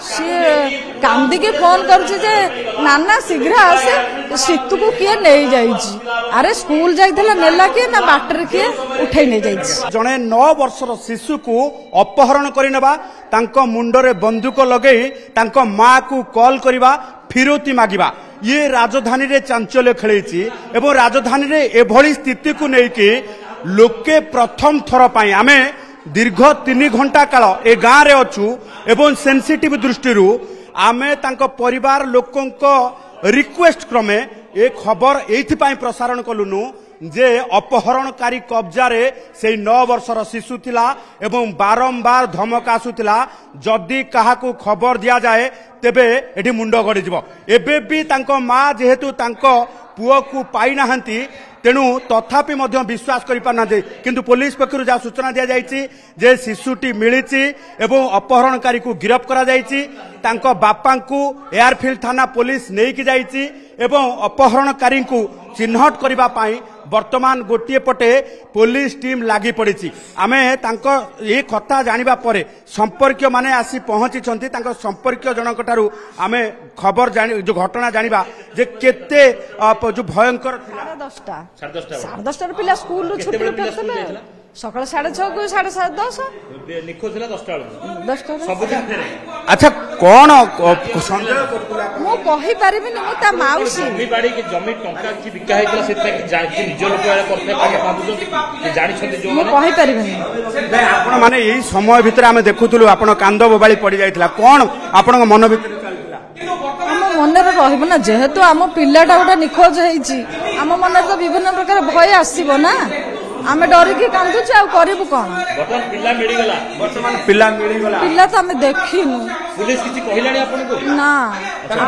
सी कांदिकी phone करुचे नाना शीघ्र आसे सीतु को किए नहीं जाइछि अरे स्कूल जाइथिला नेला किए ना बाटर किए उठै नहीं जाइछि जणे 9 वर्षर शिशु को अपहरण करिनबा तांको मुंडरे बंदूक लगेई तांको मां को कॉल करिबा फिरौती मागिबा ये राजधानी रे चांचल्य खेलैछि एवं राजधानी रे एभली स्थिति को नेकी लोके प्रथम थर पाई आमे दीर्घ 3 घंटा काल ए गाँव रे अच्छु एवं सेंसिटिव दृष्टि आमे तांको परिवार लोकों रिक्वेस्ट क्रमे ए खबर एइथिपाई प्रसारण कलुनु जे अपहरणकारी कब्जा रे से 9 वर्षर शिशु थिला एवं बारंबार धमक आसुथिला जदि काहाकू खबर दिया जाए तेबे एठी मुंड गड़ी जिवो एबे भी तांको मां जेहेतु तांको पुओ को पाई नाहंती तेणु तथापि मध्य विश्वास करि पाना दे किंतु पुलिस पक्षरु जा सूचना दिया जायछि जे शिशुटी मिलिछि एवं अपहरणकारी को गिरफ्त करा जायछि तांको बापा को एयरफील्ड थाना पुलिस नेकी जायछि एवं अपहरणकारी को चिन्हट करिबा पाई वर्तमान गोटे पटे पुलिस टीम लागी पड़ी आमे तांको ये कथा जानिबा परे संपर्क माने आसी पहुंची छंती तांको संपर्क जनक ठारू आमे खबर जानि जो घटना जानिबा जे केते जो भयंकर थिला 10:30 पिला स्कूल रो छुट्टी करथले सकाळ 6:30 को 10:30 निखो थिला 10:00 सब दिन फेरे अच्छा कोन संदेह करथुला मो कहि परिबिनी मो ता माउसी जमी बाड़ी के जमी टंका की बिका हेतला सेता कि जानि निज लोक वाला करथे का बाबू जे जानि छथि जो मो कहि परिबिनी नै आपण माने एई समय भितर आमे देखुतलु आपण कांद बोबाळी पड़ी जायतिला कोन आपण मन भितर चलतिला आम मन रे रहबो ना जेहेतु आम पिल्लाटा गोटा निखोज हेछि आम मन रे तो विभिन्न प्रकार भय आसीबो ना आमे डरी के कांदु छ आ करिबु कोन बटन पिल्ला मिली गला वर्तमान पिल्ला मिली गला पिल्ला तो आमे देखिनु पुलिस किछि कहिलानी आपन को ना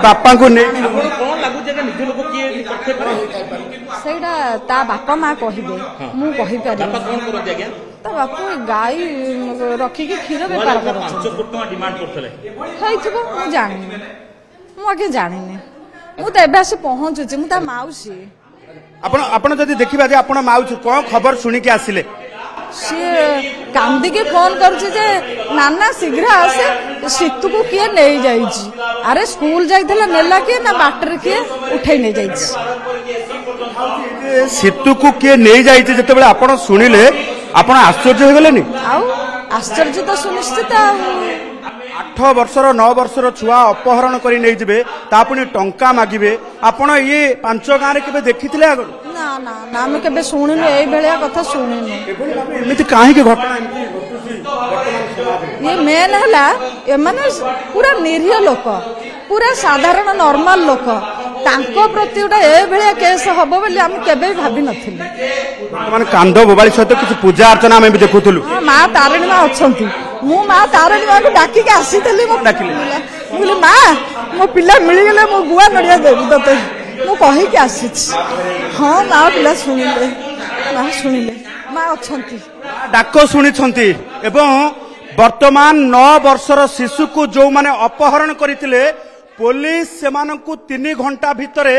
बापा को नै आपन कोन लागु जे निज लोक किए करथे सेडा ता बापा मां कहिबे मु कहि पारि बापा कोन करत आज्ञा ता बापू गाई रखी के खीर व्यापार करत 5 कोटी टका डिमांड करथले हैथिबो मु जानि मु आके जानिने मु त एबे से पहुंचु छी मु ता माउसी आपण जदि देखिबा जे आपण माउछु कोन खबर सुनि के आसिले सी कांदिकी फोन करुचे नाना शीघ्र आसे सीतु को किए नहीं जाइछि अरे स्कूल जाइथिला नेला किए ना बाटर किए उठै नहीं जाइछि सीतु को किए नहीं जाइछि जते बेले आपण सुनिले आपण आश्चर्य हो गेलेनी आउ आश्चर्य तो सुनिश्चित 8 वर्षर 9 वर्षर छुआ अपहरण करी नै जिबे ता पुनी टंका मागिबे आपण ये 5 गां रे केबे देखिथिले आगर ना ना ना हम केबे सुनिनु एई बेलिया कथा सुनिनु एमिति काहे के घटना एमिति घटुसी वर्तमान समाज ये मेन हला ए माने पूरा निरीह लोक पूरा साधारण नॉर्मल लोक तांको प्रति उडा ए बेलिया केस हबो बोली हम केबे भाबी नथिलु वर्तमान कांद बोबाळी सहित किछ पूजा अर्चना हम भी देखुथलु मां तारिणी मां अछंती मु मां तारिणी मां को डाकी के आसीतली मो डाकिले बोले मां मो पिल्ला मिली गेले मो गुआ नडिया देबी तते मु कहि के आसीछ हां मां पिल्ला सुनिले मां अछंती डाक शुणी छंती एवं वर्तमान 9 वर्षर शिशु को जो माने अपहरण करथिले पुलिस सेमानकु 3 घंटा भितरे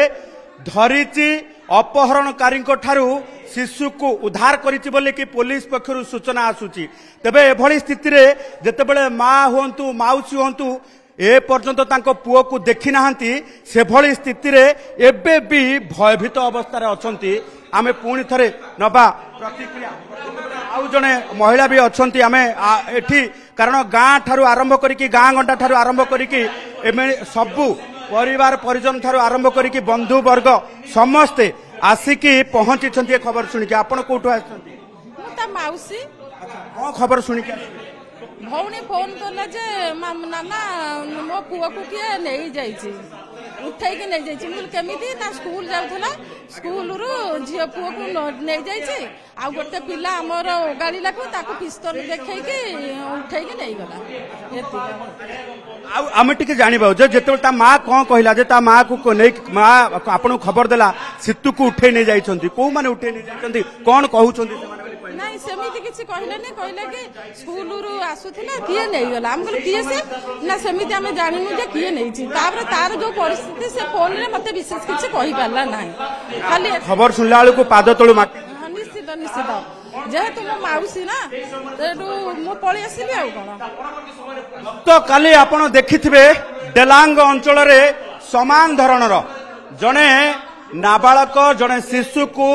धरिची अपहरणकारी ठारू शिशु को उद्धार करिछि बोले कि पुलिस पक्षरु सूचना आसुची तबे एभली स्थिति रे जेतेबेले मां होंतु माउसी होंतु ए पर्यंत तांको पुओ को देखि नाहंती से भली स्थिति रे एबे भी भयभीत अवस्था रे अछंती आमे पुणी थरे नबा प्रतिक्रिया आउ जने महिला भी अछंती आमे एठी कारण गां ठारू आरंभ करिकि गां गंडा ठारू आरंभ करिकि एमे सबु परिवार परिजन ठारू आरंभ करिकि बंधु वर्ग समस्ते आसिकी पहुंची छंती खबर सुनिके आपण कोठो आछंती ता माउसी को खबर सुनिके भौणी फोन करला जे नाना मो पुआ को किए नहीं जाइछि उठाई के नहीं जाइछि मुल केमिति ना स्कूल जाउथला स्कूल रु झियो पुआ को नहीं जाइछि आ गोटे पिला हमर गाड़ी लाको ताको पिस्तौल देखै के उठाई के नहीं गला एति आ हम टिके जानिबो जे जेते ता मां कोन कहिला जे ता मां को नै मां आपन खबर देला सितु को उठै नै जाइछंती को माने उठै नै जाइछंती कोन कहउछंती से माने नहीं सेमिति किछि कहलेनी कहले कि स्कूल रु आसुथिला किए नहीं गला हम कहले किए से ना सेमिति हमें जानिनु जे किए नहीं छी तापर तार जो परिस्थिति से फोन रे मते विशेष किछि कहि पाला नाही खाली खबर सुनला को पाद तळु माटी निश्चित निश्चित ଯେହେତୁ ମୋ ମାଉସୀ ନା ସେଠୁ ମୁଁ ପଳେଇ ଆସିଲି ଆଉ କଣ। ତ କାଲି ଆପଣ ଦେଖିଥିବେ ଡେଲାଙ୍ଗ ଅଞ୍ଚଳରେ ସମାନ ଧରଣର ଜଣେ ନାବାଳକ ଜଣେ ଶିଶୁକୁ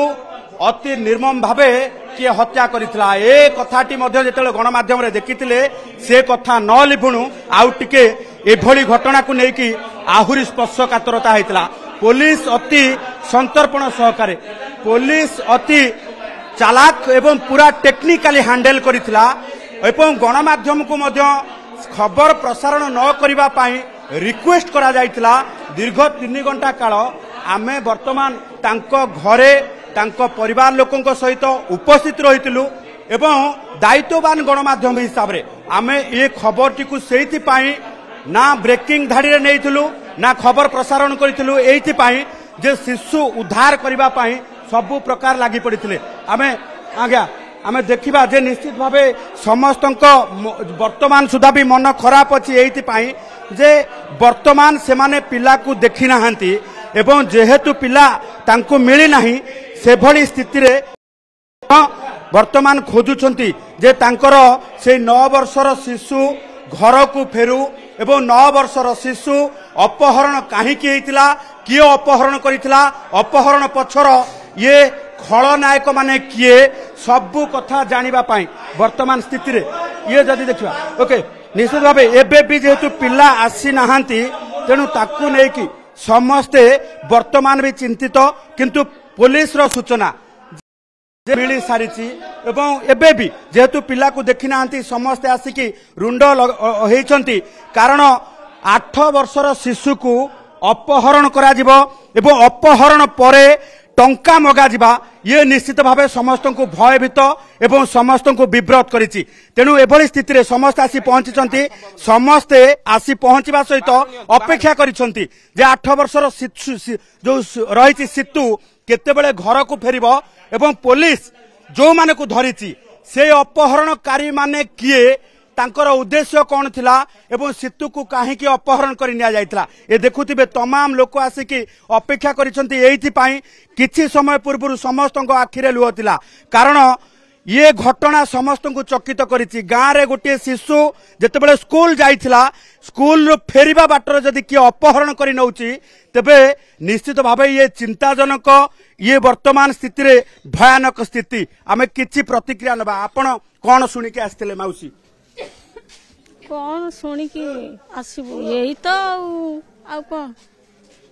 ଅତି ନିର୍ମମ ଭାବେ କିଏ ହତ୍ୟା କରିଥିଲା। ଏ କଥାଟି ମଧ୍ୟ ଯେତେବେଳେ ଗଣମାଧ୍ୟମରେ ଦେଖିଥିଲେ ସେ କଥା ନ ଲିଭୁଣୁ ଆଉ ଟିକେ ଏଭଳି ଘଟଣାକୁ ନେଇକି ଆହୁରି ସ୍ପର୍ଶକାତରତା ହେଇଥିଲା। ପୋଲିସ ଅତି ସନ୍ତର୍ପଣ ସହକାରେ ପୋଲିସ ଅତି ଚାଲାକ ଏବଂ ପୁରା ଟେକ୍ନିକାଲି ହ୍ୟାଣ୍ଡେଲ କରିଥିଲା ଏବଂ ଗଣମାଧ୍ୟମକୁ ମଧ୍ୟ ଖବର ପ୍ରସାରଣ ନ କରିବା ପାଇଁ ରିକ୍ୱେଷ୍ଟ କରାଯାଇଥିଲା। ଦୀର୍ଘ 3 ଘଣ୍ଟା କାଳ ଆମେ ବର୍ତ୍ତମାନ ତାଙ୍କ ଘରେ ତାଙ୍କ ପରିବାର ଲୋକଙ୍କ ସହିତ ଉପସ୍ଥିତ ରହିଥିଲୁ ଏବଂ ଦାୟିତ୍ୱବାନ ଗଣମାଧ୍ୟମ ହିସାବରେ ଆମେ ଏ ଖବରଟିକୁ ସେଇଥିପାଇଁ ନା ବ୍ରେକିଂ ଧାଡ଼ିରେ ନେଇଥିଲୁ ନା ଖବର ପ୍ରସାରଣ କରିଥିଲୁ ଏଇଥିପାଇଁ ଯେ ଶିଶୁ ଉଦ୍ଧାର କରିବା ପାଇଁ ସବୁ ପ୍ରକାର ଲାଗି ପଡ଼ିଥିଲେ। ଆମେ ଦେଖିବା ଯେ ନିଶ୍ଚିତ ଭାବେ ସମସ୍ତଙ୍କ ବର୍ତ୍ତମାନ ସୁଦ୍ଧା ବି ମନ ଖରାପ ଅଛି ଏଇଥିପାଇଁ ଯେ ବର୍ତ୍ତମାନ ସେମାନେ ପିଲାକୁ ଦେଖି ନାହାନ୍ତି ଏବଂ ଯେହେତୁ ପିଲା ତାଙ୍କୁ ମିଳିନାହିଁ ସେଭଳି ସ୍ଥିତିରେ ବର୍ତ୍ତମାନ ଖୋଜୁଛନ୍ତି ଯେ ତାଙ୍କର ସେଇ 9 ବର୍ଷର ଶିଶୁ ଘରକୁ ଫେରୁ ଏବଂ 9 ବର୍ଷର ଶିଶୁ ଅପହରଣ କାହିଁକି ହେଇଥିଲା, କିଏ ଅପହରଣ କରିଥିଲା, ଅପହରଣ ପଛର ଇଏ ଖଳନାୟକ ମାନେ କିଏ, ସବୁ କଥା ଜାଣିବା ପାଇଁ ବର୍ତ୍ତମାନ ସ୍ଥିତିରେ ଇଏ ଯଦି ଦେଖିବା ଓକେ ନିଶ୍ଚିତ ଭାବେ ଏବେ ବି ଯେହେତୁ ପିଲା ଆସିନାହାନ୍ତି ତେଣୁ ତାକୁ ନେଇକି ସମସ୍ତେ ବର୍ତ୍ତମାନ ବି ଚିନ୍ତିତ କିନ୍ତୁ ପୁଲିସର ସୂଚନା ମିଳି ସାରିଛି ଏବଂ ଏବେ ବି ଯେହେତୁ ପିଲାକୁ ଦେଖି ନାହାନ୍ତି ସମସ୍ତେ ଆସିକି ରୁଣ୍ଡ ହେଇଛନ୍ତି କାରଣ 8 ବର୍ଷର ଶିଶୁକୁ ଅପହରଣ କରାଯିବ ଏବଂ ଅପହରଣ ପରେ ଟଙ୍କା ମଗାଯିବା ଇଏ ନିଶ୍ଚିତ ଭାବେ ସମସ୍ତଙ୍କୁ ଭୟଭୀତ ଏବଂ ସମସ୍ତଙ୍କୁ ବିବ୍ରତ କରିଛି। ତେଣୁ ଏଭଳି ସ୍ଥିତିରେ ସମସ୍ତେ ଆସି ପହଞ୍ଚିଛନ୍ତି। ସମସ୍ତେ ଆସି ପହଞ୍ଚିବା ସହିତ ଅପେକ୍ଷା କରିଛନ୍ତି ଯେ 8 ବର୍ଷର ଯୋଉ ରହିଛି ସିତୁ କେତେବେଳେ ଘରକୁ ଫେରିବ ଏବଂ ପୋଲିସ ଯୋଉମାନଙ୍କୁ ଧରିଛି ସେ ଅପହରଣକାରୀ ମାନେ କିଏ, ତାଙ୍କର ଉଦ୍ଦେଶ୍ୟ କ'ଣ ଥିଲା ଏବଂ ସିତୁକୁ କାହିଁକି ଅପହରଣ କରି ନିଆଯାଇଥିଲା। ଏ ଦେଖୁଥିବେ ତମାମ ଲୋକ ଆସିକି ଅପେକ୍ଷା କରିଛନ୍ତି ଏଇଥିପାଇଁ। କିଛି ସମୟ ପୂର୍ବରୁ ସମସ୍ତଙ୍କ ଆଖିରେ ଲୁହ ଥିଲା କାରଣ ଇଏ ଘଟଣା ସମସ୍ତଙ୍କୁ ଚକିତ କରିଛି। ଗାଁରେ ଗୋଟିଏ ଶିଶୁ ଯେତେବେଳେ ସ୍କୁଲ ଯାଇଥିଲା ସ୍କୁଲରୁ ଫେରିବା ବାଟରେ ଯଦି କିଏ ଅପହରଣ କରି ନେଉଛି ତେବେ ନିଶ୍ଚିତ ଭାବେ ଇଏ ଚିନ୍ତାଜନକ, ଇଏ ବର୍ତ୍ତମାନ ସ୍ଥିତିରେ ଭୟାନକ ସ୍ଥିତି। ଆମେ କିଛି ପ୍ରତିକ୍ରିୟା ନେବା। ଆପଣ କ'ଣ ଶୁଣିକି ଆସିଥିଲେ ମାଉସୀ? କ'ଣ ଶୁଣିକି ଆସିବୁ ଏଇ ତ ଆଉ କ'ଣ